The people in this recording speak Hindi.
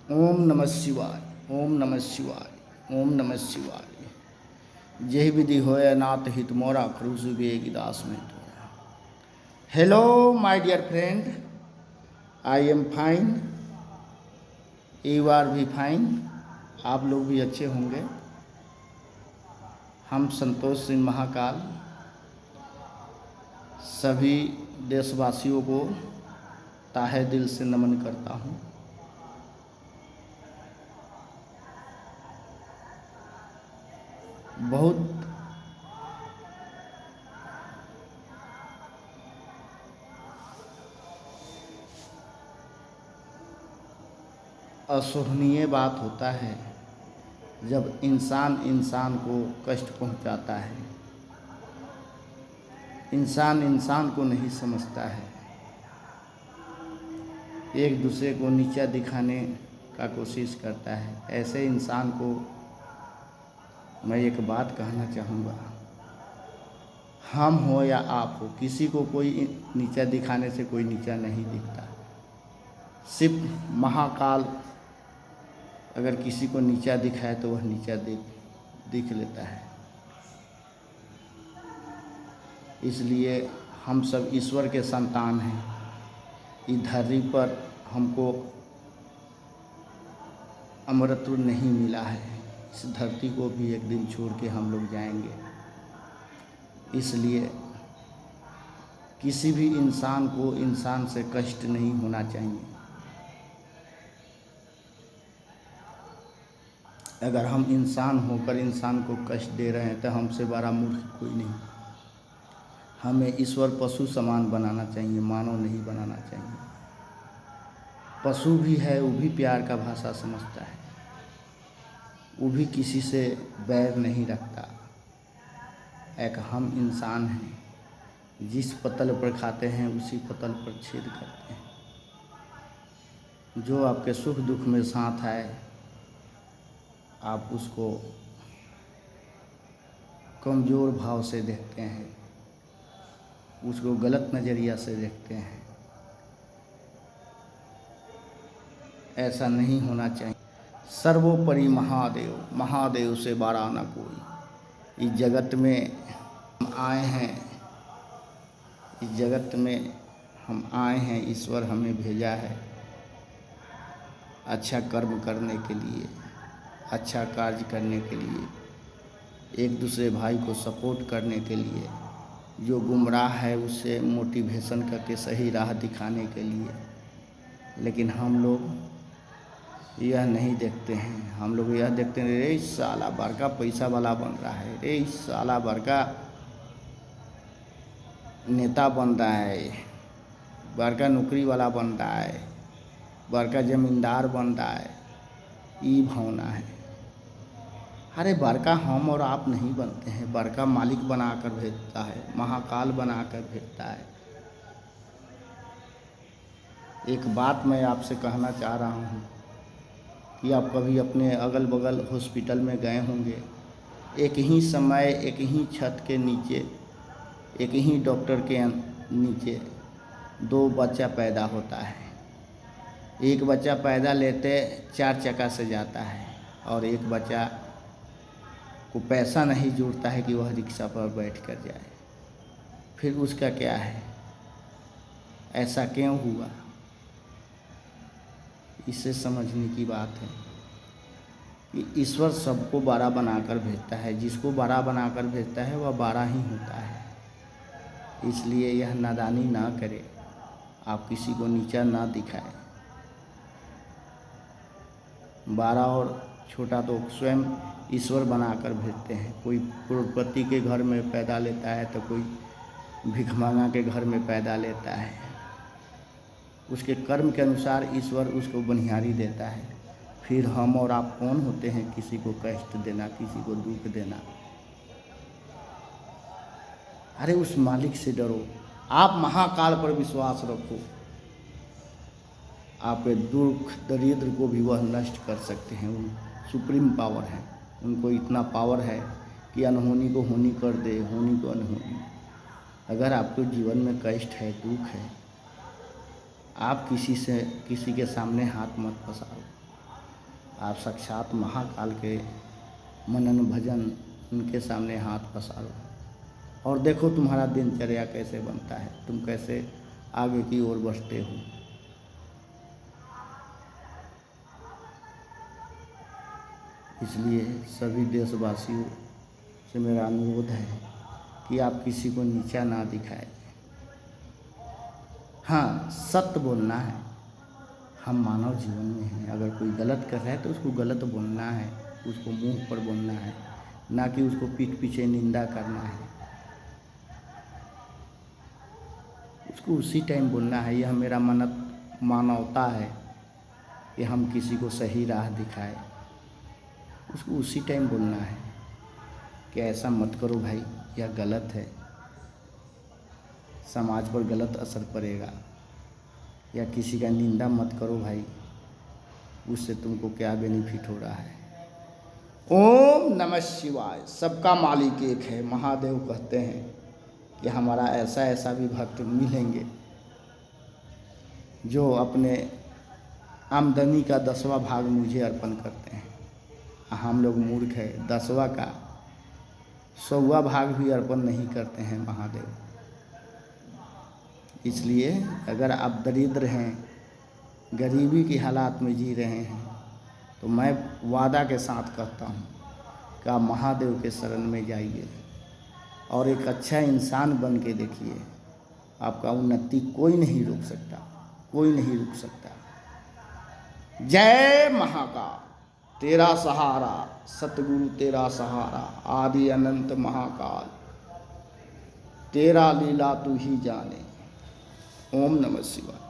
ओम नमः शिवाय। ओम नमः शिवाय। ओम नमः शिवाय। जय विधि होय नाथ हित मोरा क्रूज बेग दास में तोरा। Hello my dear friend, I am fine, you are भी फाइन। आप लोग भी अच्छे होंगे। हम संतोष सिंह महाकाल सभी देशवासियों को ताहे दिल से नमन करता हूँ। बहुत असहनीय बात होता है जब इंसान इंसान को कष्ट पहुंचाता है। इंसान इंसान को नहीं समझता है, एक दूसरे को नीचा दिखाने का कोशिश करता है। ऐसे इंसान को मैं एक बात कहना चाहूँगा, हम हो या आप हो, किसी को कोई नीचा दिखाने से कोई नीचा नहीं दिखता। सिर्फ महाकाल अगर किसी को नीचा दिखाए तो वह नीचा दिख लेता है। इसलिए हम सब ईश्वर के संतान हैं। इस धरती पर हमको अमरत्व नहीं मिला है। इस धरती को भी एक दिन छोड़ के हम लोग जाएंगे। इसलिए किसी भी इंसान को इंसान से कष्ट नहीं होना चाहिए। अगर हम इंसान होकर इंसान को कष्ट दे रहे हैं तो हमसे बड़ा मूर्ख कोई नहीं। हमें ईश्वर पशु समान बनाना चाहिए, मानव नहीं बनाना चाहिए। पशु भी है, वो भी प्यार का भाषा समझता है, वो भी किसी से बैर नहीं रखता। एक हम इंसान हैं, जिस पतल पर खाते हैं उसी पतल पर छेद करते हैं। जो आपके सुख दुख में साथ आए, आप उसको कमज़ोर भाव से देखते हैं, उसको गलत नज़रिया से देखते हैं। ऐसा नहीं होना चाहिए। सर्वोपरि महादेव, महादेव से बड़ा न कोई। इस जगत में हम आए हैं, इस जगत में हम आए हैं, ईश्वर हमें भेजा है अच्छा कर्म करने के लिए, अच्छा कार्य करने के लिए, एक दूसरे भाई को सपोर्ट करने के लिए, जो गुमराह है उसे मोटिवेशन करके सही राह दिखाने के लिए। लेकिन हम लोग यह नहीं देखते हैं। हम लोग यह देखते हैं, रे साला बड़का पैसा वाला बन रहा है, रे साला बड़का नेता बन रहा है, बड़का नौकरी वाला बन रहा है, बड़का ज़मींदार बन रहा है। ये भावना है। अरे बड़का हम और आप नहीं बनते हैं, बड़का मालिक बना कर भेजता है, महाकाल बना कर भेजता है। एक बात मैं आपसे कहना चाह रहा हूँ कि आप कभी अपने अगल बगल हॉस्पिटल में गए होंगे। एक ही समय, एक ही छत के नीचे, एक ही डॉक्टर के नीचे दो बच्चा पैदा होता है। एक बच्चा पैदा लेते 4 चक्का से जाता है और एक बच्चा को पैसा नहीं जुड़ता है कि वह रिक्शा पर बैठ कर जाए। फिर उसका क्या है? ऐसा क्यों हुआ? इसे समझने की बात है कि ईश्वर सबको बड़ा बनाकर भेजता है। जिसको बड़ा बनाकर भेजता है वह बड़ा ही होता है। इसलिए यह नादानी ना करें, आप किसी को नीचा ना दिखाएं। बड़ा और छोटा तो स्वयं ईश्वर बनाकर भेजते हैं। कोई करोड़पति के घर में पैदा लेता है तो कोई भिखमंगा के घर में पैदा लेता है। उसके कर्म के अनुसार ईश्वर उसको बनिहारी देता है। फिर हम और आप कौन होते हैं किसी को कष्ट देना, किसी को दुख देना? अरे उस मालिक से डरो, आप महाकाल पर विश्वास रखो। आपके दुख दरिद्र को भी वह नष्ट कर सकते हैं। उन सुप्रीम पावर है, उनको इतना पावर है कि अनहोनी को होनी कर दे, होनी को अनहोनी। अगर आपके जीवन में कष्ट है, दुख है, आप किसी के सामने हाथ मत पसारो। आप साक्षात महाकाल के मनन भजन उनके सामने हाथ पसारो और देखो तुम्हारा दिनचर्या कैसे बनता है, तुम कैसे आगे की ओर बढ़ते हो। इसलिए सभी देशवासियों से मेरा अनुरोध है कि आप किसी को नीचा ना दिखाएं। हाँ, सत्य बोलना है, हम मानव जीवन में हैं। अगर कोई गलत कर रहा है तो उसको गलत बोलना है, उसको मुंह पर बोलना है, ना कि उसको पीठ पीछे निंदा करना है। उसको उसी टाइम बोलना है। यह मेरा मानवता है कि हम किसी को सही राह दिखाए, उसको उसी टाइम बोलना है कि ऐसा मत करो भाई, यह गलत है, समाज पर गलत असर पड़ेगा। या किसी का निंदा मत करो भाई, उससे तुमको क्या बेनिफिट हो रहा है। ओम नमः शिवाय। सबका मालिक एक है। महादेव कहते हैं कि हमारा ऐसा ऐसा भी भक्त मिलेंगे जो अपने आमदनी का 10वां भाग मुझे अर्पण करते हैं। हम लोग मूर्ख है, 10वां का 100वां भाग भी अर्पण नहीं करते हैं महादेव। इसलिए अगर आप दरिद्र हैं, गरीबी की हालात में जी रहे हैं, तो मैं वादा के साथ कहता हूँ कि आप महादेव के शरण में जाइए और एक अच्छा इंसान बन के देखिए। आपका उन्नति कोई नहीं रोक सकता, कोई नहीं रुक सकता। जय महाकाल। तेरा सहारा सतगुरु, तेरा सहारा आदि अनंत महाकाल, तेरा लीला तू ही जाने। ओम नमः शिवाय।